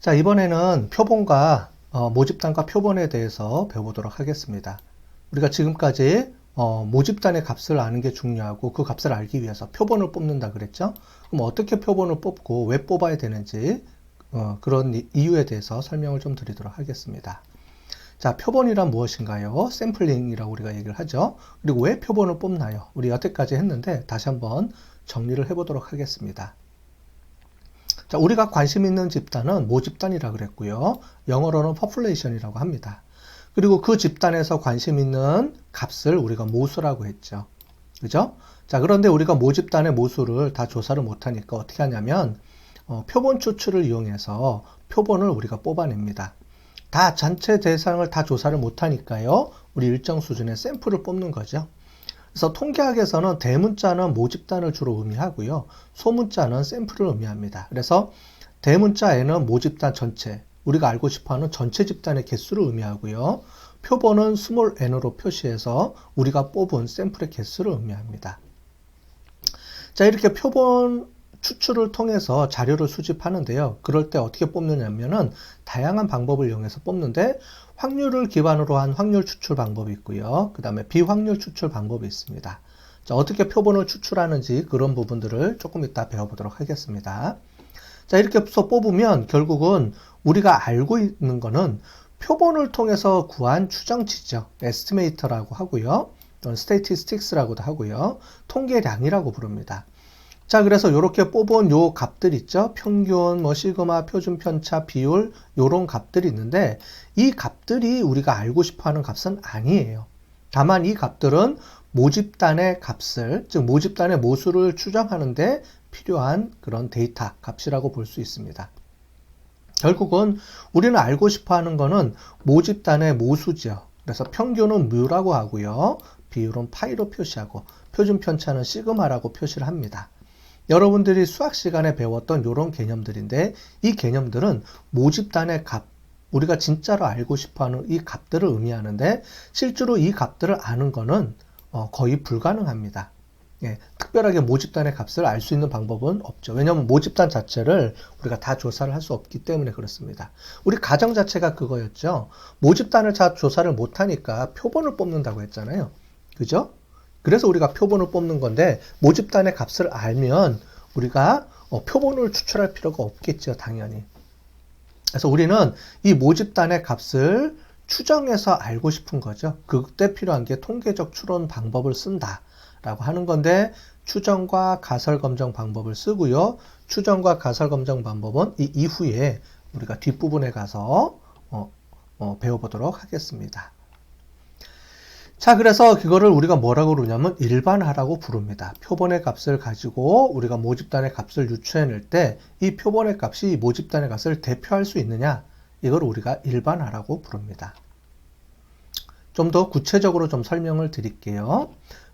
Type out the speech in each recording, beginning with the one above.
자, 이번에는 표본과 모집단과 표본에 대해서 배워보도록 하겠습니다. 우리가 지금까지 모집단의 값을 아는 게 중요하고 그 값을 알기 위해서 표본을 뽑는다 그랬죠? 그럼 어떻게 표본을 뽑고 왜 뽑아야 되는지 그런 이유에 대해서 설명을 좀 드리도록 하겠습니다. 자, 표본이란 무엇인가요? 샘플링이라고 우리가 얘기를 하죠. 그리고 왜 표본을 뽑나요? 우리 여태까지 했는데 다시 한번 정리를 해보도록 하겠습니다. 자, 우리가 관심 있는 집단은 모집단이라고 그랬고요. 영어로는 population이라고 합니다. 그리고 그 집단에서 관심 있는 값을 우리가 모수라고 했죠. 그죠? 자, 그런데 우리가 모집단의 모수를 다 조사를 못하니까 어떻게 하냐면 표본 추출을 이용해서 표본을 우리가 뽑아냅니다. 다 전체 대상을 다 조사를 못하니까요. 우리 일정 수준의 샘플을 뽑는 거죠. 그래서 통계학에서는 대문자는 모집단을 주로 의미하고요. 소문자는 샘플을 의미합니다. 그래서 대문자 N은 모집단 전체, 우리가 알고 싶어하는 전체 집단의 개수를 의미하고요. 표본은 스몰 n으로 표시해서 우리가 뽑은 샘플의 개수를 의미합니다. 자, 이렇게 표본 추출을 통해서 자료를 수집하는데요. 그럴 때 어떻게 뽑느냐면은 다양한 방법을 이용해서 뽑는데 확률을 기반으로 한 확률 추출 방법이 있고요. 그 다음에 비확률 추출 방법이 있습니다. 자, 어떻게 표본을 추출하는지 그런 부분들을 조금 이따 배워보도록 하겠습니다. 자, 이렇게 해서 뽑으면 결국은 우리가 알고 있는 거는 표본을 통해서 구한 추정치죠. 에스티메이터라고 하고요. 또는 스태티스틱스라고도 하고요. 통계량이라고 부릅니다. 자, 그래서 이렇게 뽑은 요 값들 있죠? 평균, 시그마, 표준 편차, 비율, 요런 값들이 있는데 이 값들이 우리가 알고 싶어 하는 값은 아니에요. 다만 이 값들은 모집단의 값을, 즉 모집단의 모수를 추정하는데 필요한 그런 데이터 값이라고 볼 수 있습니다. 결국은 우리는 알고 싶어 하는 거는 모집단의 모수죠. 그래서 평균은 뮤라고 하고요. 비율은 파이로 표시하고 표준 편차는 시그마라고 표시를 합니다. 여러분들이 수학 시간에 배웠던 이런 개념들인데 이 개념들은 모집단의 값, 우리가 진짜로 알고 싶어하는 이 값들을 의미하는데 실제로 이 값들을 아는 거는 거의 불가능합니다. 예, 특별하게 모집단의 값을 알 수 있는 방법은 없죠. 왜냐하면 모집단 자체를 우리가 다 조사를 할 수 없기 때문에 그렇습니다. 우리 가정 자체가 그거였죠. 모집단을 다 조사를 못하니까 표본을 뽑는다고 했잖아요. 그죠? 그래서 우리가 표본을 뽑는 건데 모집단의 값을 알면 우리가 표본을 추출할 필요가 없겠죠, 당연히. 그래서 우리는 이 모집단의 값을 추정해서 알고 싶은 거죠. 그때 필요한 게 통계적 추론 방법을 쓴다라고 하는 건데 추정과 가설 검정 방법을 쓰고요. 추정과 가설 검정 방법은 이 이후에 우리가 뒷부분에 가서 배워보도록 하겠습니다. 자, 그래서 그거를 우리가 뭐라고 그러냐면 일반화라고 부릅니다. 표본의 값을 가지고 우리가 모집단의 값을 유추해낼 때 이 표본의 값이 모집단의 값을 대표할 수 있느냐, 이걸 우리가 일반화라고 부릅니다. 좀 더 구체적으로 좀 설명을 드릴게요.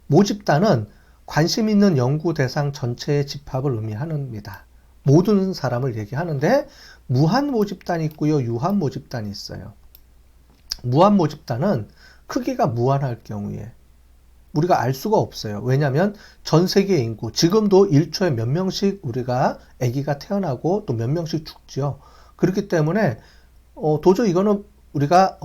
모집단은 관심 있는 연구 대상 전체의 집합을 의미합니다. 모든 사람을 얘기하는데 무한 모집단이 있고요, 유한 모집단이 있어요. 무한 모집단은 크기가 무한할 경우에 우리가 알 수가 없어요. 왜냐하면 전 세계 인구, 지금도 1초에 몇 명씩 우리가 아기가 태어나고 또 몇 명씩 죽죠. 그렇기 때문에 도저히 이거는 우리가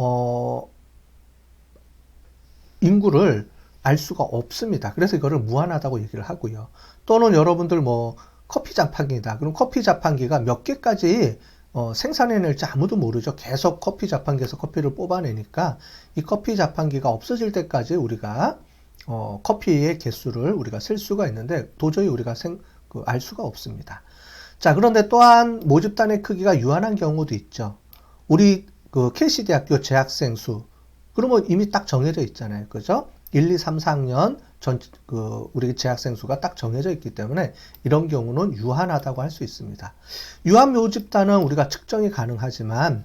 인구를 알 수가 없습니다. 그래서 이거를 무한하다고 얘기를 하고요. 또는 여러분들 커피 자판기다. 그럼 커피 자판기가 몇 개까지 생산해낼지 아무도 모르죠. 계속 커피 자판기에서 커피를 뽑아내니까 이 커피 자판기가 없어질 때까지 우리가 커피의 개수를 우리가 셀 수가 있는데 도저히 우리가 알 수가 없습니다. 자, 그런데 또한 모집단의 크기가 유한한 경우도 있죠. 우리 KC 대학교 재학생 수 그러면 이미 딱 정해져 있잖아요. 그죠? 1, 2, 3, 4학년 우리 재학생 수가 딱 정해져 있기 때문에 이런 경우는 유한하다고 할 수 있습니다. 유한 모집단은 우리가 측정이 가능하지만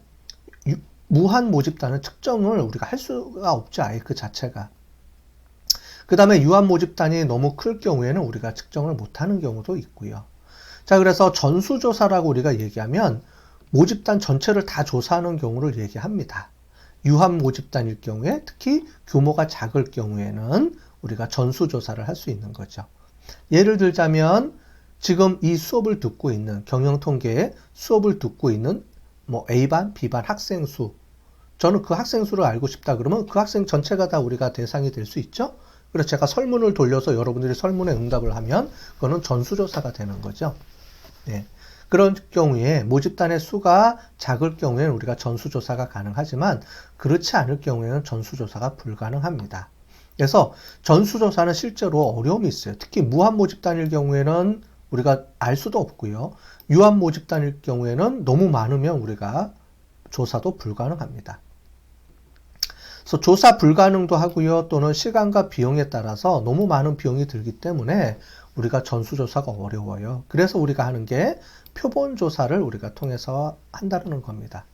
무한 모집단은 측정을 우리가 할 수가 없죠. 아예 그 자체가. 그 다음에 유한 모집단이 너무 클 경우에는 우리가 측정을 못하는 경우도 있고요. 자, 그래서 전수조사라고 우리가 얘기하면 모집단 전체를 다 조사하는 경우를 얘기합니다. 유한 모집단일 경우에 특히 규모가 작을 경우에는 우리가 전수조사를 할 수 있는 거죠. 예를 들자면 지금 이 수업을 듣고 있는 경영통계 수업을 듣고 있는 뭐 A반, B반 학생 수. 저는 그 학생 수를 알고 싶다 그러면 그 학생 전체가 다 우리가 대상이 될 수 있죠. 그래서 제가 설문을 돌려서 여러분들이 설문에 응답을 하면 그거는 전수조사가 되는 거죠. 네. 그런 경우에 모집단의 수가 작을 경우에는 우리가 전수조사가 가능하지만 그렇지 않을 경우에는 전수조사가 불가능합니다. 그래서 전수조사는 실제로 어려움이 있어요. 특히 무한 모집단일 경우에는 우리가 알 수도 없고요. 유한 모집단일 경우에는 너무 많으면 우리가 조사도 불가능합니다. 그래서 조사 불가능도 하고요. 또는 시간과 비용에 따라서 너무 많은 비용이 들기 때문에 우리가 전수조사가 어려워요. 그래서 우리가 하는 게 표본조사를 우리가 통해서 한다는 겁니다.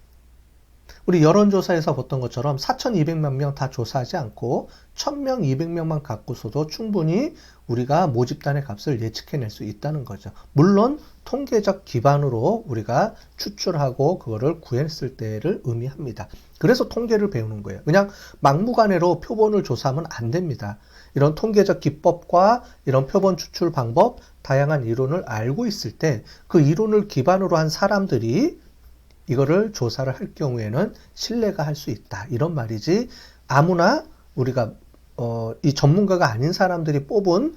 우리 여론조사에서 봤던 것처럼 4,200만 명 다 조사하지 않고 1,000명, 200명만 갖고서도 충분히 우리가 모집단의 값을 예측해낼 수 있다는 거죠. 물론 통계적 기반으로 우리가 추출하고 그거를 구했을 때를 의미합니다. 그래서 통계를 배우는 거예요. 그냥 막무가내로 표본을 조사하면 안 됩니다. 이런 통계적 기법과 이런 표본 추출 방법, 다양한 이론을 알고 있을 때 그 이론을 기반으로 한 사람들이 이거를 조사를 할 경우에는 신뢰가 할 수 있다. 이런 말이지 아무나 우리가 이 전문가가 아닌 사람들이 뽑은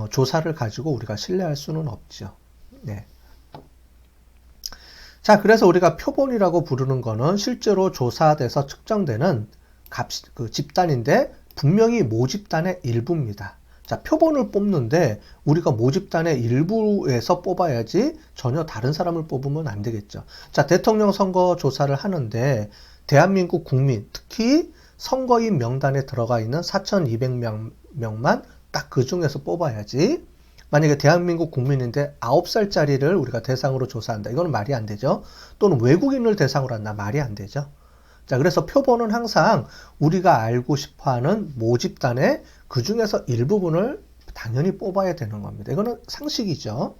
조사를 가지고 우리가 신뢰할 수는 없죠. 네. 자, 그래서 우리가 표본이라고 부르는 거는 실제로 조사돼서 측정되는 그 집단인데 분명히 모집단의 일부입니다. 자, 표본을 뽑는데 우리가 모집단의 일부에서 뽑아야지 전혀 다른 사람을 뽑으면 안 되겠죠. 자, 대통령 선거 조사를 하는데 대한민국 국민, 특히 선거인 명단에 들어가 있는 4,200명만 딱 그 중에서 뽑아야지. 만약에 대한민국 국민인데 9살짜리를 우리가 대상으로 조사한다. 이거는 말이 안 되죠. 또는 외국인을 대상으로 한다. 말이 안 되죠. 자, 그래서 표본은 항상 우리가 알고 싶어하는 모집단의 그 중에서 일부분을 당연히 뽑아야 되는 겁니다. 이거는 상식이죠.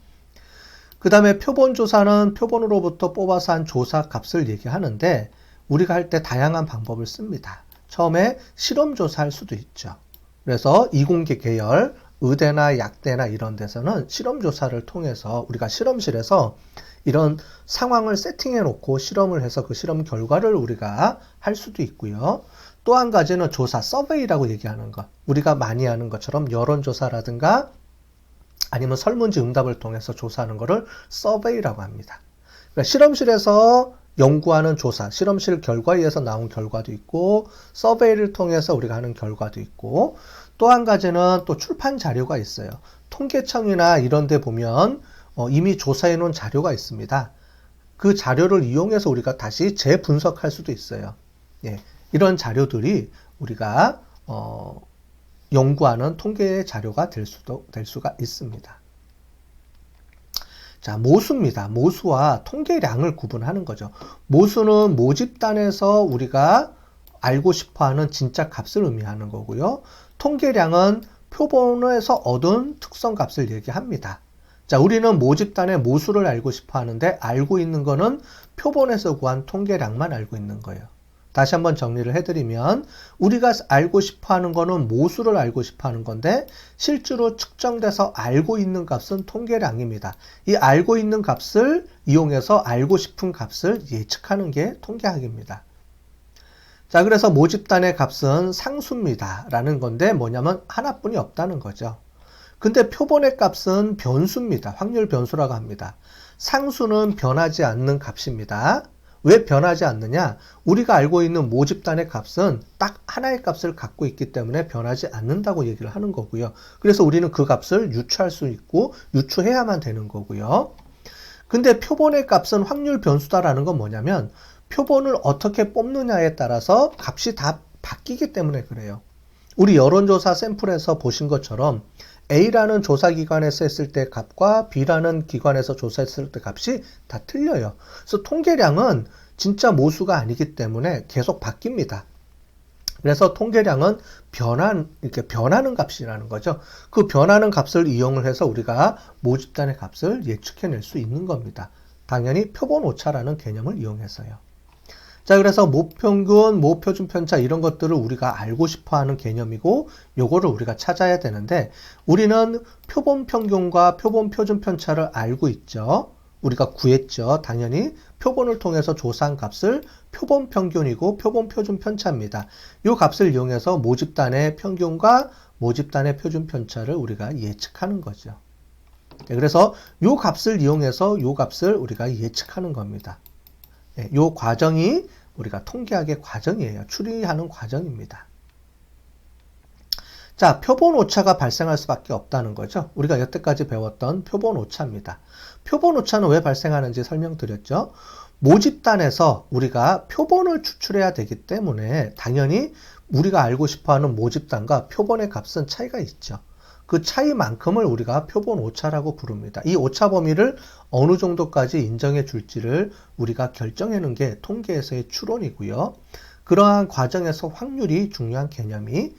그 다음에 표본조사는 표본으로부터 뽑아서 한 조사 값을 얘기하는데 우리가 할 때 다양한 방법을 씁니다. 처음에 실험조사할 수도 있죠. 그래서 이공계 계열, 의대나 약대나 이런 데서는 실험조사를 통해서 우리가 실험실에서 이런 상황을 세팅해 놓고 실험을 해서 그 실험 결과를 우리가 할 수도 있고요. 또 한 가지는 조사, 서베이라고 얘기하는 것. 우리가 많이 하는 것처럼 여론조사라든가 아니면 설문지 응답을 통해서 조사하는 것을 서베이라고 합니다. 그러니까 실험실에서 연구하는 조사, 실험실 결과에 의해서 나온 결과도 있고 서베이를 통해서 우리가 하는 결과도 있고 또 한 가지는 또 출판 자료가 있어요. 통계청이나 이런 데 보면 이미 조사해 놓은 자료가 있습니다. 그 자료를 이용해서 우리가 다시 재분석할 수도 있어요. 예, 이런 자료들이 우리가 연구하는 통계의 자료가 될 수가 있습니다. 자, 모수입니다. 모수와 통계량을 구분하는 거죠. 모수는 모집단에서 우리가 알고 싶어하는 진짜 값을 의미하는 거고요. 통계량은 표본에서 얻은 특성 값을 얘기합니다. 자, 우리는 모집단의 모수를 알고 싶어 하는데 알고 있는 거는 표본에서 구한 통계량만 알고 있는 거예요. 다시 한번 정리를 해드리면 우리가 알고 싶어 하는 거는 모수를 알고 싶어 하는 건데 실제로 측정돼서 알고 있는 값은 통계량입니다. 이 알고 있는 값을 이용해서 알고 싶은 값을 예측하는 게 통계학입니다. 자, 그래서 모집단의 값은 상수입니다. 라는 건데 뭐냐면 하나뿐이 없다는 거죠. 근데 표본의 값은 변수입니다. 확률 변수라고 합니다. 상수는 변하지 않는 값입니다. 왜 변하지 않느냐? 우리가 알고 있는 모집단의 값은 딱 하나의 값을 갖고 있기 때문에 변하지 않는다고 얘기를 하는 거고요. 그래서 우리는 그 값을 유추할 수 있고 유추해야만 되는 거고요. 근데 표본의 값은 확률 변수다라는 건 뭐냐면 표본을 어떻게 뽑느냐에 따라서 값이 다 바뀌기 때문에 그래요. 우리 여론조사 샘플에서 보신 것처럼 A라는 조사기관에서 했을 때 값과 B라는 기관에서 조사했을 때 값이 다 틀려요. 그래서 통계량은 진짜 모수가 아니기 때문에 계속 바뀝니다. 그래서 통계량은 이렇게 변하는 값이라는 거죠. 그 변하는 값을 이용을 해서 우리가 모집단의 값을 예측해낼 수 있는 겁니다. 당연히 표본 오차라는 개념을 이용해서요. 자, 그래서 모평균, 모표준편차 이런 것들을 우리가 알고 싶어하는 개념이고 요거를 우리가 찾아야 되는데 우리는 표본 평균과 표본 표준편차를 알고 있죠. 우리가 구했죠. 당연히 표본을 통해서 조사한 값을 표본 평균이고 표본 표준 편차입니다. 이 값을 이용해서 모집단의 평균과 모집단의 표준 편차를 우리가 예측하는 거죠. 네, 그래서 이 값을 이용해서 이 값을 우리가 예측하는 겁니다. 이 과정이 우리가 통계학의 과정이에요. 추리하는 과정입니다. 자, 표본 오차가 발생할 수밖에 없다는 거죠. 우리가 여태까지 배웠던 표본 오차입니다. 표본 오차는 왜 발생하는지 설명드렸죠. 모집단에서 우리가 표본을 추출해야 되기 때문에 당연히 우리가 알고 싶어하는 모집단과 표본의 값은 차이가 있죠. 그 차이만큼을 우리가 표본 오차라고 부릅니다. 이 오차 범위를 어느 정도까지 인정해 줄지를 우리가 결정하는 게 통계에서의 추론이고요. 그러한 과정에서 확률이 중요한 개념이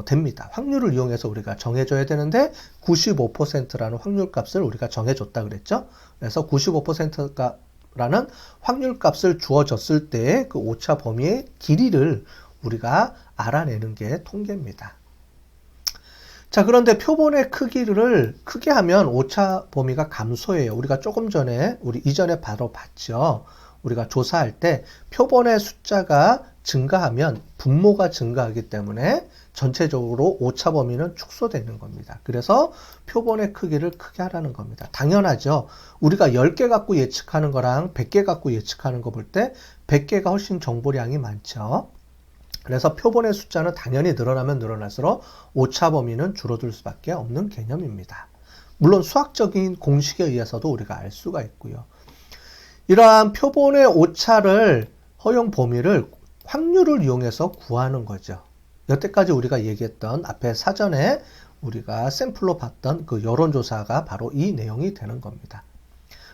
됩니다. 확률을 이용해서 우리가 정해줘야 되는데 95%라는 확률값을 우리가 정해줬다 그랬죠. 그래서 95%라는 확률값을 주어졌을 때 그 오차 범위의 길이를 우리가 알아내는 게 통계입니다. 자, 그런데 표본의 크기를 크게 하면 오차 범위가 감소해요. 우리가 조금 전에, 우리 이전에 바로 봤죠. 우리가 조사할 때 표본의 숫자가 증가하면 분모가 증가하기 때문에 전체적으로 오차 범위는 축소되는 겁니다. 그래서 표본의 크기를 크게 하라는 겁니다. 당연하죠. 우리가 10개 갖고 예측하는 거랑 100개 갖고 예측하는 거 볼 때 100개가 훨씬 정보량이 많죠. 그래서 표본의 숫자는 당연히 늘어나면 늘어날수록 오차 범위는 줄어들 수밖에 없는 개념입니다. 물론 수학적인 공식에 의해서도 우리가 알 수가 있고요. 이러한 표본의 오차를 허용 범위를 확률을 이용해서 구하는 거죠. 여태까지 우리가 얘기했던 앞에 사전에 우리가 샘플로 봤던 그 여론조사가 바로 이 내용이 되는 겁니다.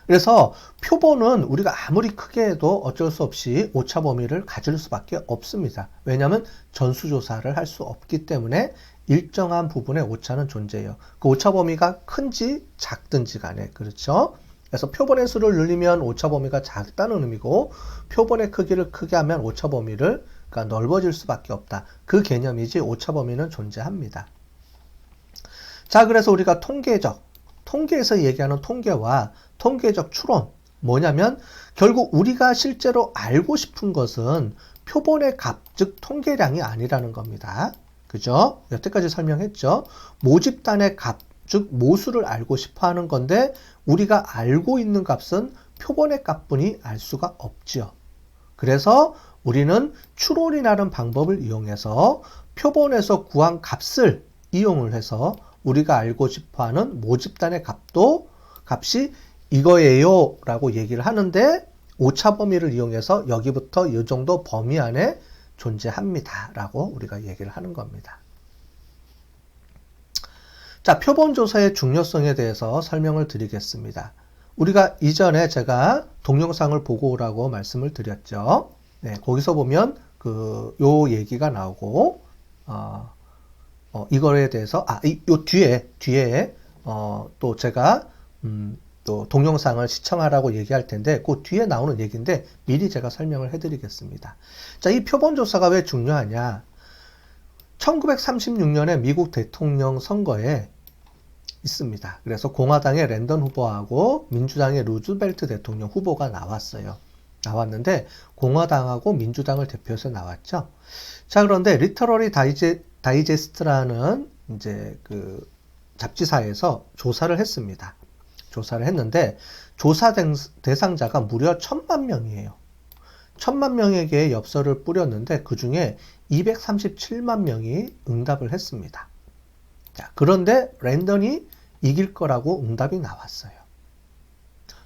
그래서 표본은 우리가 아무리 크게 해도 어쩔 수 없이 오차 범위를 가질 수밖에 없습니다. 왜냐하면 전수조사를 할 수 없기 때문에 일정한 부분의 오차는 존재해요. 그 오차 범위가 큰지 작든지 간에 그렇죠. 그래서 표본의 수를 늘리면 오차 범위가 작다는 의미고 표본의 크기를 크게 하면 오차 범위를 그러니까 넓어질 수밖에 없다. 그 개념이지 오차 범위는 존재합니다. 자, 그래서 우리가 통계에서 얘기하는 통계와 통계적 추론 뭐냐면 결국 우리가 실제로 알고 싶은 것은 표본의 값, 즉 통계량이 아니라는 겁니다. 그죠? 여태까지 설명했죠. 모집단의 값, 즉 모수를 알고 싶어 하는 건데 우리가 알고 있는 값은 표본의 값뿐이 알 수가 없죠. 그래서 우리는 추론이라는 방법을 이용해서 표본에서 구한 값을 이용을 해서 우리가 알고 싶어하는 모집단의 값이 이거예요 라고 얘기를 하는데 오차 범위를 이용해서 여기부터 이 정도 범위 안에 존재합니다 라고 우리가 얘기를 하는 겁니다. 자, 표본 조사의 중요성에 대해서 설명을 드리겠습니다. 우리가 이전에 제가 동영상을 보고 오라고 말씀을 드렸죠. 네, 거기서 보면 요 얘기가 나오고 이거에 대해서 요 뒤에 또 제가 또 동영상을 시청하라고 얘기할 텐데 그 뒤에 나오는 얘기인데 미리 제가 설명을 해드리겠습니다. 자, 이 표본 조사가 왜 중요하냐? 1936년에 미국 대통령 선거에 있습니다. 그래서 공화당의 랜던 후보하고 민주당의 루즈벨트 대통령 후보가 나왔는데 공화당하고 민주당을 대표해서 나왔죠. 자, 그런데 리터러리 다이제스트라는 이제 그 잡지사에서 조사를 했습니다. 조사를 했는데 조사 대상자가 무려 1000만 명이에요. 1000만 명에게 엽서를 뿌렸는데 그 중에 237만 명이 응답을 했습니다. 자, 그런데 랜던이 이길 거라고 응답이 나왔어요.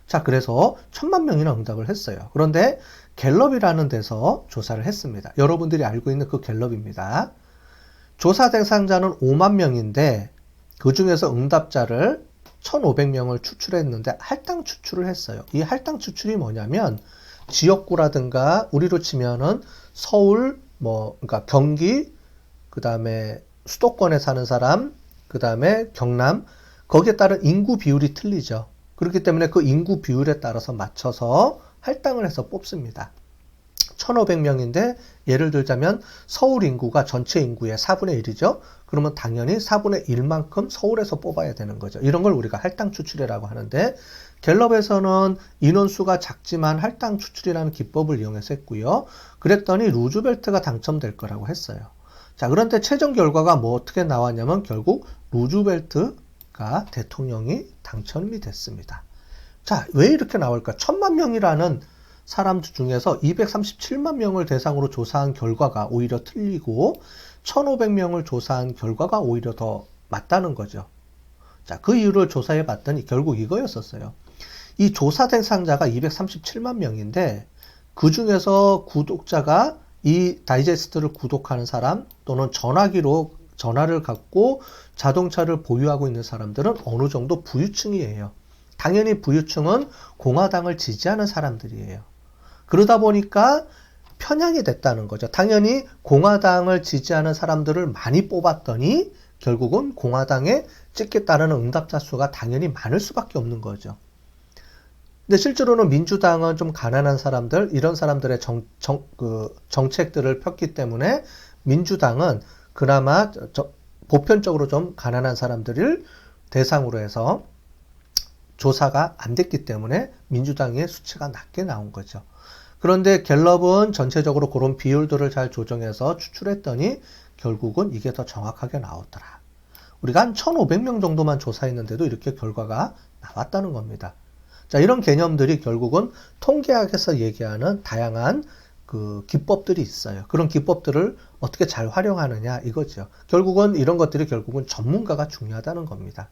자, 그래서 1000만 명이나 응답을 했어요. 그런데 갤럽이라는 데서 조사를 했습니다. 여러분들이 알고 있는 그 갤럽입니다. 조사 대상자는 5만 명인데 그 중에서 응답자를 1500명을 추출했는데 할당 추출을 했어요. 이 할당 추출이 뭐냐면 지역구라든가 우리로 치면은 서울, 그러니까 경기, 그 다음에 수도권에 사는 사람, 그 다음에 경남, 거기에 따른 인구 비율이 틀리죠. 그렇기 때문에 그 인구 비율에 따라서 맞춰서 할당을 해서 뽑습니다. 1500명인데 예를 들자면 서울 인구가 전체 인구의 4분의 1이죠. 그러면 당연히 4분의 1만큼 서울에서 뽑아야 되는 거죠. 이런 걸 우리가 할당 추출이라고 하는데 갤럽에서는 인원수가 작지만 할당 추출이라는 기법을 이용해서 했고요. 그랬더니 루즈벨트가 당첨될 거라고 했어요. 자, 그런데 최종 결과가 뭐 어떻게 나왔냐면 결국 루즈벨트가 대통령이 당첨이 됐습니다. 자, 왜 이렇게 나올까? 1000만 명이라는 사람 중에서 237만 명을 대상으로 조사한 결과가 오히려 틀리고 1500명을 조사한 결과가 오히려 더 맞다는 거죠. 자, 그 이유를 조사해 봤더니 결국 이거였었어요. 이 조사 대상자가 237만 명인데 그 중에서 구독자가 이 다이제스트를 구독하는 사람 또는 전화를 갖고 자동차를 보유하고 있는 사람들은 어느 정도 부유층이에요. 당연히 부유층은 공화당을 지지하는 사람들이에요. 그러다 보니까 편향이 됐다는 거죠. 당연히 공화당을 지지하는 사람들을 많이 뽑았더니 결국은 공화당에 찍겠다는 응답자 수가 당연히 많을 수밖에 없는 거죠. 근데 실제로는 민주당은 좀 가난한 사람들, 이런 사람들의 정책들을 폈기 때문에 민주당은 그나마 보편적으로 좀 가난한 사람들을 대상으로 해서 조사가 안 됐기 때문에 민주당의 수치가 낮게 나온 거죠. 그런데 갤럽은 전체적으로 그런 비율들을 잘 조정해서 추출했더니 결국은 이게 더 정확하게 나왔더라. 우리가 한 1500명 정도만 조사했는데도 이렇게 결과가 나왔다는 겁니다. 자, 이런 개념들이 결국은 통계학에서 얘기하는 다양한 그 기법들이 있어요. 그런 기법들을 어떻게 잘 활용하느냐 이거죠. 결국은 이런 것들이 결국은 전문가가 중요하다는 겁니다.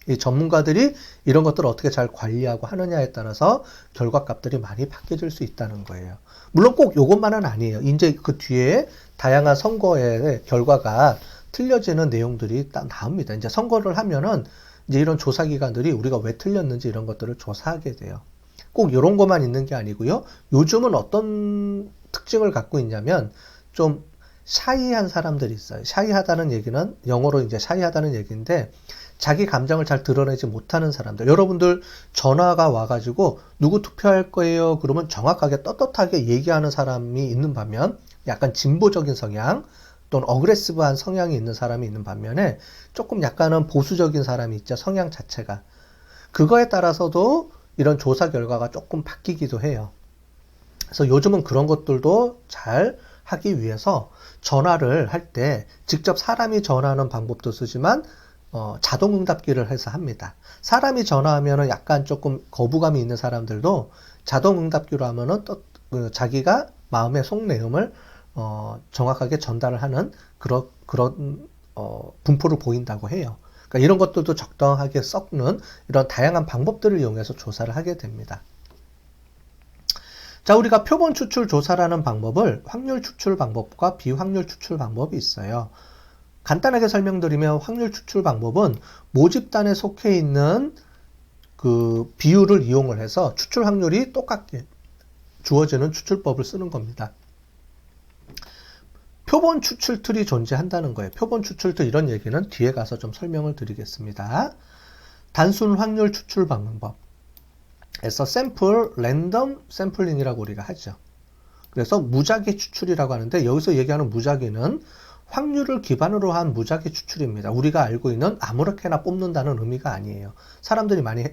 이 전문가들이 이런 것들을 어떻게 잘 관리하고 하느냐에 따라서 결과값들이 많이 바뀌어질 수 있다는 거예요. 물론 꼭 이것만은 아니에요. 이제 그 뒤에 다양한 선거의 결과가 틀려지는 내용들이 딱 나옵니다. 이제 선거를 하면은 이제 이런 조사기관들이 우리가 왜 틀렸는지 이런 것들을 조사하게 돼요. 꼭 이런 것만 있는 게 아니고요. 요즘은 어떤 특징을 갖고 있냐면 좀 샤이한 사람들이 있어요. 샤이하다는 얘기는 영어로 이제 샤이하다는 얘기인데 자기 감정을 잘 드러내지 못하는 사람들. 여러분들 전화가 와가지고 누구 투표할 거예요? 그러면 정확하게 떳떳하게 얘기하는 사람이 있는 반면 약간 진보적인 성향 또는 어그레시브한 성향이 있는 사람이 있는 반면에 조금 약간은 보수적인 사람이 있죠. 성향 자체가. 그거에 따라서도 이런 조사 결과가 조금 바뀌기도 해요. 그래서 요즘은 그런 것들도 잘 하기 위해서 전화를 할 때 직접 사람이 전화하는 방법도 쓰지만 자동응답기를 해서 합니다. 사람이 전화하면은 약간 조금 거부감이 있는 사람들도 자동응답기로 하면은 또 자기가 마음의 속내음을 정확하게 전달을 하는 그런 분포를 보인다고 해요. 그러니까 이런 것들도 적당하게 섞는 이런 다양한 방법들을 이용해서 조사를 하게 됩니다. 자, 우리가 표본 추출 조사라는 방법을 확률 추출 방법과 비확률 추출 방법이 있어요. 간단하게 설명드리면 확률 추출 방법은 모집단에 속해 있는 그 비율을 이용을 해서 추출 확률이 똑같게 주어지는 추출법을 쓰는 겁니다. 표본 추출 틀이 존재한다는 거예요. 표본 추출 틀 이런 얘기는 뒤에 가서 좀 설명을 드리겠습니다. 단순 확률 추출 방법에서 샘플, 랜덤 샘플링이라고 우리가 하죠. 그래서 무작위 추출이라고 하는데 여기서 얘기하는 무작위는 확률을 기반으로 한 무작위 추출입니다. 우리가 알고 있는 아무렇게나 뽑는다는 의미가 아니에요. 사람들이 많이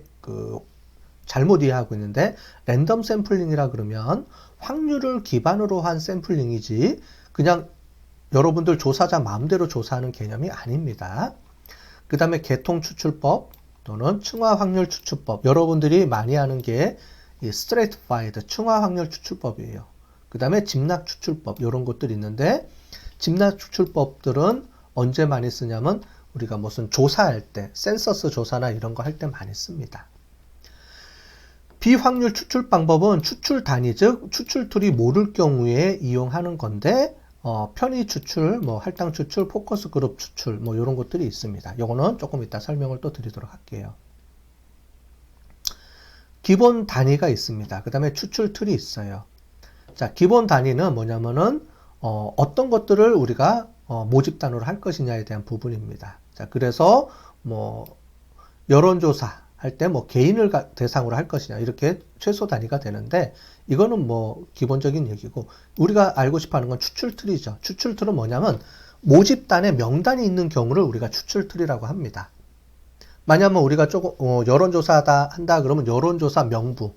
잘못 이해하고 있는데 랜덤 샘플링이라 그러면 확률을 기반으로 한 샘플링이지 그냥 여러분들 조사자 마음대로 조사하는 개념이 아닙니다. 그 다음에 계통 추출법 또는 층화 확률 추출법. 여러분들이 많이 하는 게 스트레이트파이드 층화 확률 추출법이에요. 그 다음에 집락 추출법 이런 것들이 있는데 집락 추출법들은 언제 많이 쓰냐면 우리가 무슨 조사할 때 센서스 조사나 이런 거 할 때 많이 씁니다. 비확률 추출 방법은 추출 단위 즉 추출 툴이 모를 경우에 이용하는 건데 편의 추출, 할당 추출, 포커스 그룹 추출 이런 것들이 있습니다. 요거는 조금 이따 설명을 또 드리도록 할게요. 기본 단위가 있습니다. 그 다음에 추출 툴이 있어요. 자, 기본 단위는 뭐냐면은 어떤 것들을 우리가 모집단으로 할 것이냐에 대한 부분입니다. 자, 그래서 여론조사 할 때 뭐 개인을 대상으로 할 것이냐 이렇게 최소 단위가 되는데 이거는 뭐 기본적인 얘기고 우리가 알고 싶어 하는 건 추출틀이죠. 추출틀은 뭐냐면 모집단에 명단이 있는 경우를 우리가 추출틀이라고 합니다. 만약에 우리가 조금 여론조사다 한다 그러면 여론조사 명부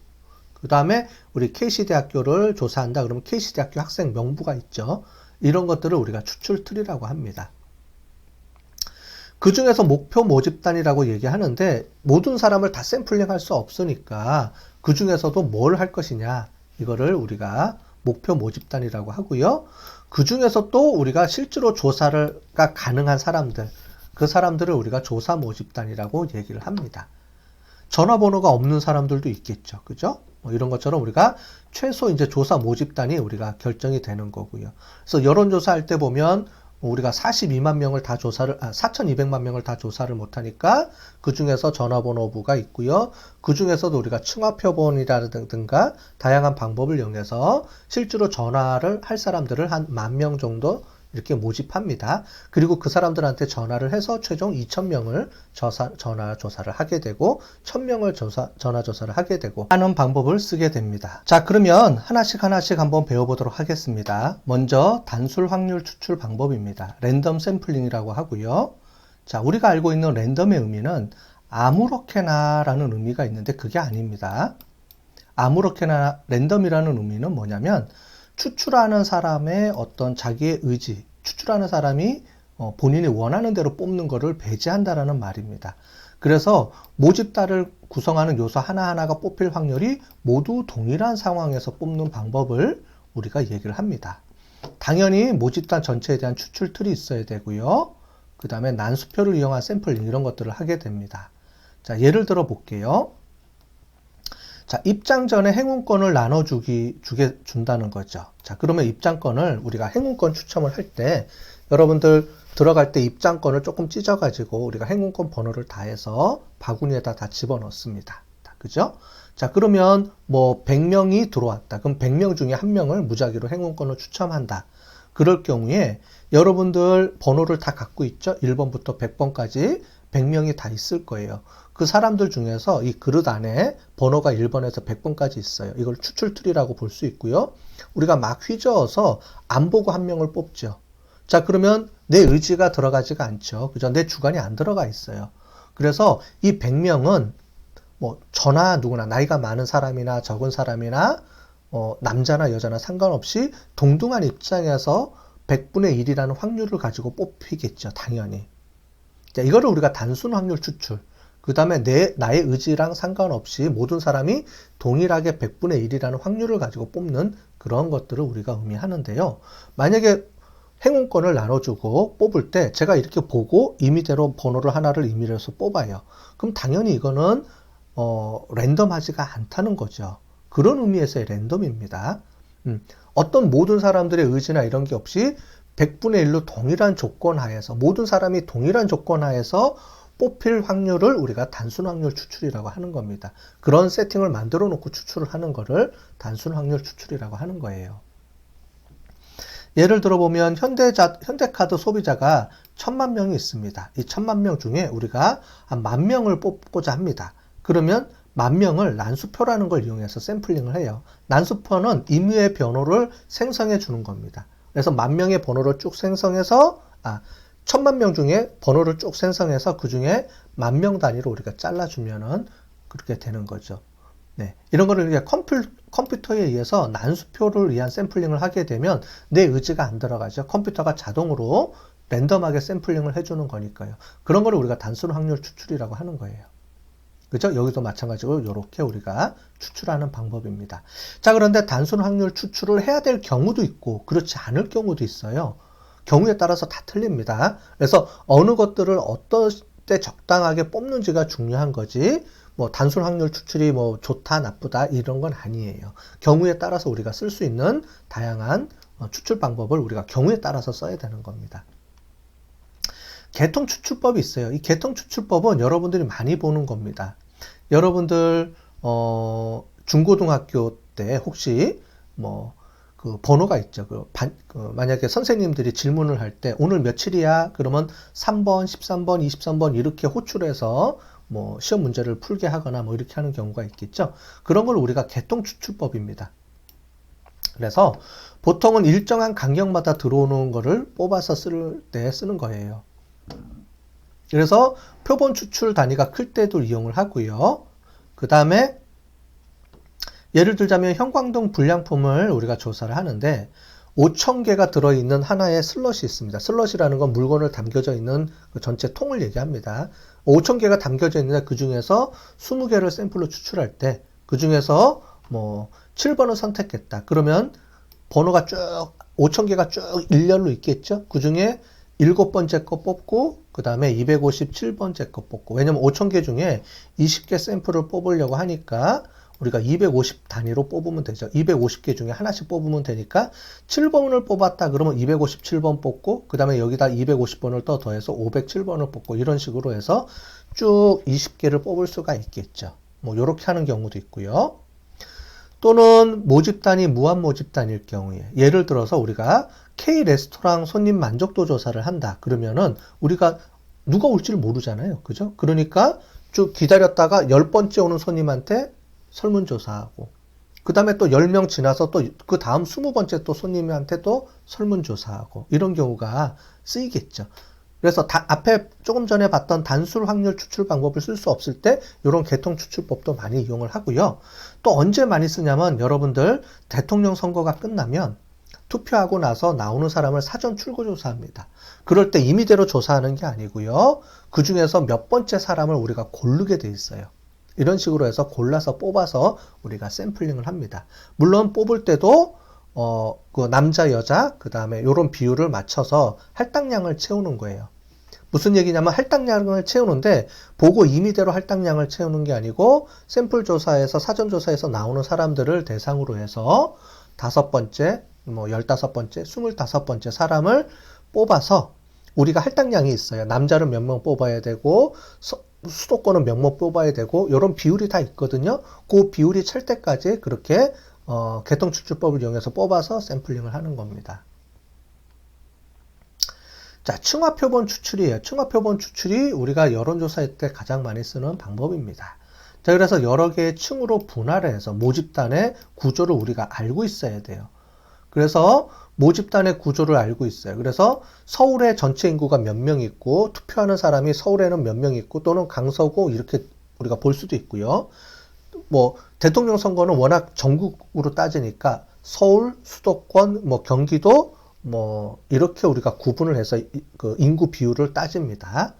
그 다음에 우리 KC대학교를 조사한다 그러면 KC대학교 학생 명부가 있죠. 이런 것들을 우리가 추출틀이라고 합니다. 그 중에서 목표 모집단이라고 얘기하는데 모든 사람을 다 샘플링 할 수 없으니까 그 중에서도 뭘 할 것이냐 이거를 우리가 목표 모집단이라고 하고요. 그 중에서 또 우리가 실제로 조사가 가능한 사람들 그 사람들을 우리가 조사 모집단이라고 얘기를 합니다. 전화번호가 없는 사람들도 있겠죠. 그죠? 뭐 이런 것처럼 우리가 최소 이제 조사 모집단이 우리가 결정이 되는 거고요. 그래서 여론조사 할 때 보면 우리가 42만 명을 다 4,200만 명을 다 조사를 못하니까 그 중에서 전화번호부가 있고요. 그 중에서도 우리가 층화표본이라든가 다양한 방법을 이용해서 실제로 전화를 할 사람들을 한 10,000명 정도 이렇게 모집합니다. 그리고 그 사람들한테 전화를 해서 최종 2,000명을 전화 조사를 하게 되고 1,000명을 전화 조사를 하게 되고 하는 방법을 쓰게 됩니다. 자, 그러면 하나씩 한번 배워보도록 하겠습니다. 먼저 단술 확률 추출 방법입니다. 랜덤 샘플링이라고 하고요. 자, 우리가 알고 있는 랜덤의 의미는 아무렇게나 라는 의미가 있는데 그게 아닙니다. 아무렇게나 랜덤이라는 의미는 뭐냐면 추출하는 사람의 어떤 자기의 의지, 추출하는 사람이 본인이 원하는 대로 뽑는 것을 배제한다라는 말입니다. 그래서 모집단을 구성하는 요소 하나하나가 뽑힐 확률이 모두 동일한 상황에서 뽑는 방법을 우리가 얘기를 합니다. 당연히 모집단 전체에 대한 추출 틀이 있어야 되고요. 그 다음에 난수표를 이용한 샘플링 이런 것들을 하게 됩니다. 자, 예를 들어 볼게요. 자, 입장 전에 행운권을 준다는 거죠. 자, 그러면 입장권을 우리가 행운권 추첨을 할 때 여러분들 들어갈 때 입장권을 조금 찢어가지고 우리가 행운권 번호를 다해서 바구니에다 다 집어넣습니다. 그죠? 자, 그러면 뭐 100명이 들어왔다. 그럼 100명 중에 1명을 무작위로 행운권을 추첨한다. 그럴 경우에 여러분들 번호를 다 갖고 있죠? 1번부터 100번까지 100명이 다 있을 거예요. 그 사람들 중에서 이 그릇 안에 번호가 1번에서 100번까지 있어요. 이걸 추출틀이라고 볼 수 있고요. 우리가 막 휘저어서 안 보고 한 명을 뽑죠. 자, 그러면 내 의지가 들어가지가 않죠. 그죠? 내 주관이 안 들어가 있어요. 그래서 이 100명은 뭐 저나 누구나 나이가 많은 사람이나 적은 사람이나 남자나 여자나 상관없이 동등한 입장에서 100분의 1이라는 확률을 가지고 뽑히겠죠. 당연히. 자, 이거를 우리가 단순 확률 추출. 그 다음에 나의 의지랑 상관없이 모든 사람이 동일하게 100분의 1이라는 확률을 가지고 뽑는 그런 것들을 우리가 의미하는데요. 만약에 행운권을 나눠주고 뽑을 때 제가 이렇게 보고 임의대로 번호를 하나를 임의로 해서 뽑아요. 그럼 당연히 이거는 랜덤하지가 않다는 거죠. 그런 의미에서의 랜덤입니다. 어떤 모든 사람들의 의지나 이런 게 없이 100분의 1로 동일한 조건 하에서 모든 사람이 동일한 조건 하에서 뽑힐 확률을 우리가 단순 확률 추출이라고 하는 겁니다. 그런 세팅을 만들어 놓고 추출을 하는 거를 단순 확률 추출이라고 하는 거예요. 예를 들어 보면 현대카드 소비자가 1,000만 명이 있습니다. 이 1,000만 명 중에 우리가 한 10,000명을 뽑고자 합니다. 그러면 10,000명을 난수표라는 걸 이용해서 샘플링을 해요. 난수표는 임의의 번호를 생성해 주는 겁니다. 그래서 10,000명의 번호를 쭉 생성해서 1,000만 명 중에 번호를 쭉 생성해서 그 중에 10,000명 단위로 우리가 잘라주면은 그렇게 되는 거죠. 네. 이런 거를 이제 컴퓨터에 의해서 난수표를 위한 샘플링을 하게 되면 내 의지가 안 들어가죠. 컴퓨터가 자동으로 랜덤하게 샘플링을 해주는 거니까요. 그런 거를 우리가 단순 확률 추출이라고 하는 거예요. 그죠? 여기도 마찬가지로 이렇게 우리가 추출하는 방법입니다. 자, 그런데 단순 확률 추출을 해야 될 경우도 있고 그렇지 않을 경우도 있어요. 경우에 따라서 다 틀립니다. 그래서 어느 것들을 어떤 때 적당하게 뽑는지가 중요한 거지 뭐 단순 확률 추출이 뭐 좋다 나쁘다 이런 건 아니에요. 경우에 따라서 우리가 쓸 수 있는 다양한 추출 방법을 우리가 경우에 따라서 써야 되는 겁니다. 계통 추출법이 있어요. 이 계통 추출법은 여러분들이 많이 보는 겁니다. 여러분들 중고등학교 때 혹시 뭐 그 번호가 있죠. 만약에 선생님들이 질문을 할 때 오늘 며칠이야? 그러면 3번, 13번, 23번 이렇게 호출해서 뭐 시험 문제를 풀게 하거나 뭐 이렇게 하는 경우가 있겠죠. 그런 걸 우리가 개통추출법입니다. 그래서 보통은 일정한 간격마다 들어오는 거를 뽑아서 쓸 때 쓰는 거예요. 그래서 표본 추출 단위가 클 때도 이용을 하고요. 그 다음에 예를 들자면 형광등 불량품을 우리가 조사를 하는데 5,000개가 들어있는 하나의 슬럿이 있습니다. 슬럿이라는 건 물건을 담겨져 있는 그 전체 통을 얘기합니다. 5,000개가 담겨져 있는데 그 중에서 20개를 샘플로 추출할 때 그 중에서 뭐 7번을 선택했다. 그러면 번호가 쭉 5,000개가 쭉 일렬로 있겠죠. 그 중에 7번째 거 뽑고 그 다음에 257번째 거 뽑고, 왜냐면 5,000개 중에 20개 샘플을 뽑으려고 하니까 우리가 250 단위로 뽑으면 되죠. 250개 중에 하나씩 뽑으면 되니까 7번을 뽑았다 그러면 257번 뽑고 그 다음에 여기다 250번을 더 더해서 507번을 뽑고, 이런 식으로 해서 쭉 20개를 뽑을 수가 있겠죠. 뭐 이렇게 하는 경우도 있고요. 또는 모집단이 무한 모집단일 경우에, 예를 들어서 우리가 K 레스토랑 손님 만족도 조사를 한다 그러면은 우리가 누가 올지를 모르잖아요. 그죠? 그러니까 쭉 기다렸다가 10번째 오는 손님한테 설문조사하고 그 다음에 또 10명 지나서 또 그 다음 20번째 또 손님한테 또 설문조사하고, 이런 경우가 쓰이겠죠. 그래서 앞에 조금 전에 봤던 단술 확률 추출 방법을 쓸 수 없을 때 이런 개통 추출법도 많이 이용을 하고요. 또 언제 많이 쓰냐면 여러분들 대통령 선거가 끝나면 투표하고 나서 나오는 사람을 사전 출구조사합니다. 그럴 때 임의대로 조사하는 게 아니고요. 그 중에서 몇 번째 사람을 우리가 고르게 돼 있어요. 이런 식으로 해서 골라서 뽑아서 우리가 샘플링을 합니다. 물론 뽑을 때도 그 남자, 여자, 그 다음에 이런 비율을 맞춰서 할당량을 채우는 거예요. 무슨 얘기냐면 할당량을 채우는데 보고 임의대로 할당량을 채우는 게 아니고 샘플 조사에서 사전 조사에서 나오는 사람들을 대상으로 해서 5번째, 뭐 15번째, 25번째 사람을 뽑아서 우리가 할당량이 있어요. 남자는 몇 명 뽑아야 되고 수도권은 몇 명 뽑아야 되고 이런 비율이 다 있거든요. 그 비율이 찰 때까지 그렇게 개통추출법을 이용해서 뽑아서 샘플링을 하는 겁니다. 자, 층화표본 추출이에요. 층화표본 추출이 우리가 여론조사할 때 가장 많이 쓰는 방법입니다. 자, 그래서 여러 개의 층으로 분할을 해서 모집단의 구조를 우리가 알고 있어야 돼요. 그래서 모집단의 구조를 알고 있어요. 그래서 서울에 전체 인구가 몇 명 있고 투표하는 사람이 서울에는 몇 명 있고 또는 강서구 이렇게 우리가 볼 수도 있고요. 뭐 대통령 선거는 워낙 전국으로 따지니까 서울, 수도권, 뭐 경기도 뭐 이렇게 우리가 구분을 해서 그 인구 비율을 따집니다.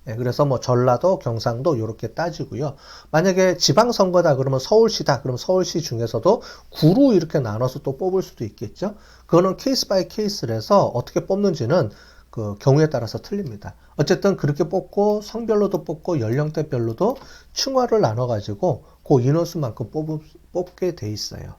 예, 그래서 뭐 전라도, 경상도 이렇게 따지고요. 만약에 지방선거다 그러면 서울시다 그러면 서울시 중에서도 구로 이렇게 나눠서 또 뽑을 수도 있겠죠. 그거는 케이스 바이 케이스라서 어떻게 뽑는지는 그 경우에 따라서 틀립니다. 어쨌든 그렇게 뽑고 성별로도 뽑고 연령대별로도 층화를 나눠가지고 그 인원수만큼 뽑게 돼 있어요.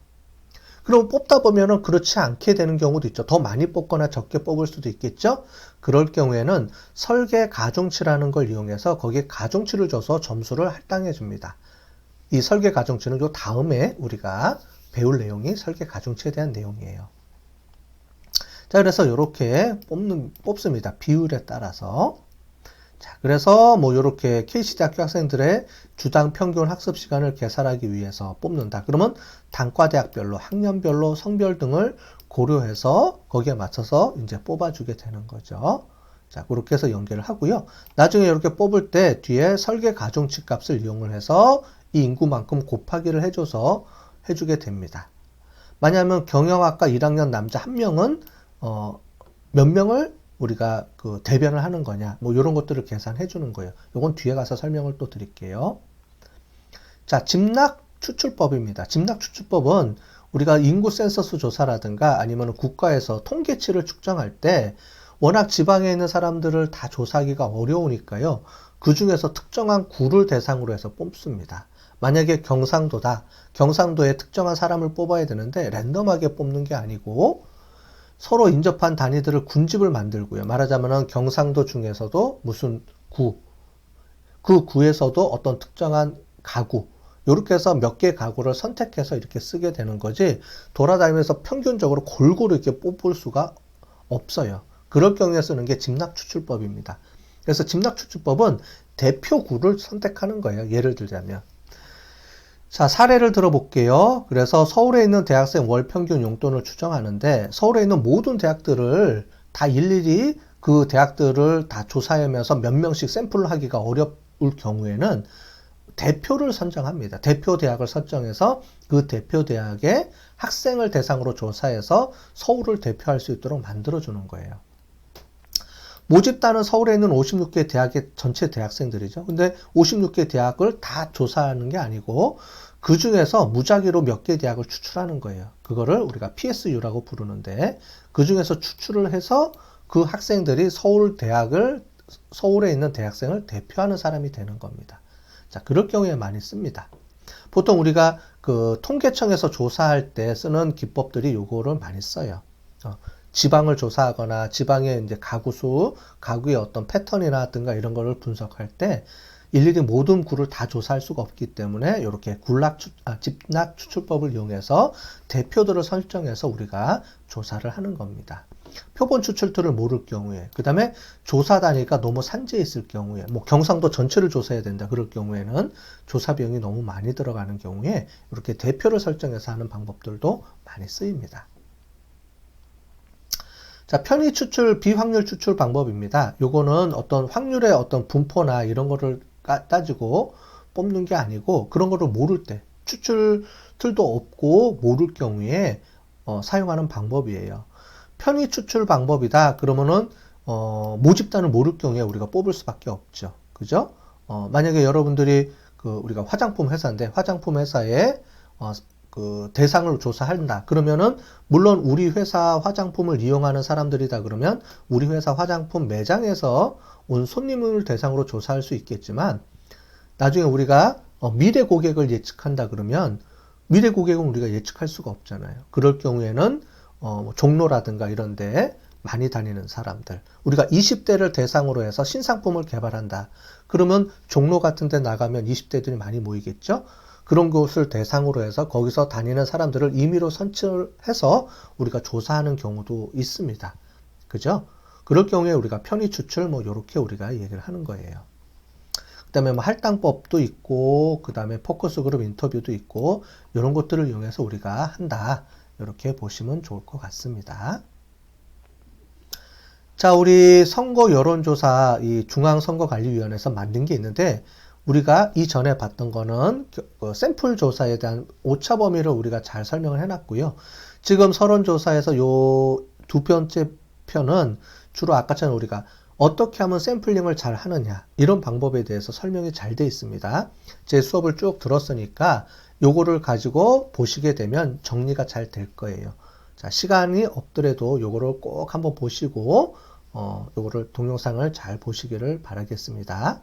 그럼 뽑다 보면은 그렇지 않게 되는 경우도 있죠. 더 많이 뽑거나 적게 뽑을 수도 있겠죠. 그럴 경우에는 설계 가중치라는 걸 이용해서 거기에 가중치를 줘서 점수를 할당해 줍니다. 이 설계 가중치는 요 다음에 우리가 배울 내용이 설계 가중치에 대한 내용이에요. 자, 그래서 이렇게 뽑습니다. 비율에 따라서. 자, 그래서 뭐 이렇게 KC대학교 학생들의 주당 평균 학습 시간을 계산하기 위해서 뽑는다. 그러면 단과대학별로, 학년별로, 성별 등을 고려해서 거기에 맞춰서 이제 뽑아주게 되는 거죠. 자, 그렇게 해서 연계를 하고요. 나중에 이렇게 뽑을 때 뒤에 설계 가중치 값을 이용을 해서 이 인구만큼 곱하기를 해주게 됩니다. 만약에 경영학과 1학년 남자 1명은 몇 명을 우리가 그 대변을 하는 거냐, 뭐 이런 것들을 계산해 주는 거예요. 이건 뒤에 가서 설명을 또 드릴게요. 자, 집락 추출법입니다. 집락 추출법은 우리가 인구 센서스 조사라든가 아니면 국가에서 통계치를 측정할 때 워낙 지방에 있는 사람들을 다 조사하기가 어려우니까요. 그 중에서 특정한 구를 대상으로 해서 뽑습니다. 만약에 경상도다. 경상도에 특정한 사람을 뽑아야 되는데 랜덤하게 뽑는 게 아니고 서로 인접한 단위들을 군집을 만들고요. 말하자면 경상도 중에서도 무슨 구, 그 구에서도 어떤 특정한 가구, 이렇게 해서 몇 개의 가구를 선택해서 이렇게 쓰게 되는 거지 돌아다니면서 평균적으로 골고루 이렇게 뽑을 수가 없어요. 그럴 경우에 쓰는 게 집락추출법입니다. 그래서 집락추출법은 대표구를 선택하는 거예요. 예를 들자면. 자, 사례를 들어볼게요. 그래서 서울에 있는 대학생 월 평균 용돈을 추정하는데 서울에 있는 모든 대학들을 다 일일이 그 대학들을 다 조사하면서 몇 명씩 샘플을 하기가 어려울 경우에는 대표를 선정합니다. 대표 대학을 선정해서 그 대표 대학의 학생을 대상으로 조사해서 서울을 대표할 수 있도록 만들어주는 거예요. 모집단은 서울에 있는 56개 대학의 전체 대학생들이죠. 근데 56개 대학을 다 조사하는 게 아니고 그 중에서 무작위로 몇 개 대학을 추출하는 거예요. 그거를 우리가 PSU라고 부르는데 그 중에서 추출을 해서 그 학생들이 서울에 있는 대학생을 대표하는 사람이 되는 겁니다. 자, 그럴 경우에 많이 씁니다. 보통 우리가 그 통계청에서 조사할 때 쓰는 기법들이 요거를 많이 써요. 지방을 조사하거나 지방의 이제 가구 수, 가구의 어떤 패턴이라든가 이런 거를 분석할 때 일일이 모든 구를 다 조사할 수가 없기 때문에 이렇게 집락 추출법을 이용해서 대표들을 설정해서 우리가 조사를 하는 겁니다. 표본 추출틀을 모를 경우에, 그 다음에 조사 단위가 너무 산재해 있을 경우에, 뭐 경상도 전체를 조사해야 된다 그럴 경우에는 조사 비용이 너무 많이 들어가는 경우에 이렇게 대표를 설정해서 하는 방법들도 많이 쓰입니다. 자, 편의 추출, 비확률 추출 방법입니다. 요거는 어떤 확률의 어떤 분포나 이런 거를 따지고 뽑는 게 아니고 그런 거를 모를 때, 추출 틀도 없고 모를 경우에 사용하는 방법이에요. 편의 추출 방법이다. 그러면은 모집단을 모를 경우에 우리가 뽑을 수밖에 없죠. 그죠? 만약에 여러분들이 우리가 화장품 회사인데 화장품 회사에 그 대상을 조사한다. 그러면은 물론 우리 회사 화장품을 이용하는 사람들이다 그러면 우리 회사 화장품 매장에서 온 손님을 대상으로 조사할 수 있겠지만 나중에 우리가 미래 고객을 예측한다 그러면 미래 고객은 우리가 예측할 수가 없잖아요. 그럴 경우에는 종로라든가 이런 데 많이 다니는 사람들, 우리가 20대를 대상으로 해서 신상품을 개발한다. 그러면 종로 같은 데 나가면 20대들이 많이 모이겠죠? 그런 곳을 대상으로 해서 거기서 다니는 사람들을 임의로 선출해서 우리가 조사하는 경우도 있습니다. 그죠? 그럴 경우에 우리가 편의 추출 요렇게 우리가 얘기를 하는 거예요. 그 다음에 할당법도 있고 그 다음에 포커스 그룹 인터뷰도 있고 이런 것들을 이용해서 우리가 한다. 이렇게 보시면 좋을 것 같습니다. 자, 우리 선거 여론조사 이 중앙선거관리위원회에서 만든 게 있는데 우리가 이전에 봤던 거는 샘플 조사에 대한 오차 범위를 우리가 잘 설명을 해놨고요. 지금 서론조사에서 요 두 번째 편은 주로 아까처럼 우리가 어떻게 하면 샘플링을 잘 하느냐 이런 방법에 대해서 설명이 잘 되어 있습니다. 제 수업을 쭉 들었으니까 요거를 가지고 보시게 되면 정리가 잘 될 거예요. 자, 시간이 없더라도 요거를 꼭 한번 보시고 요거를 동영상을 잘 보시기를 바라겠습니다.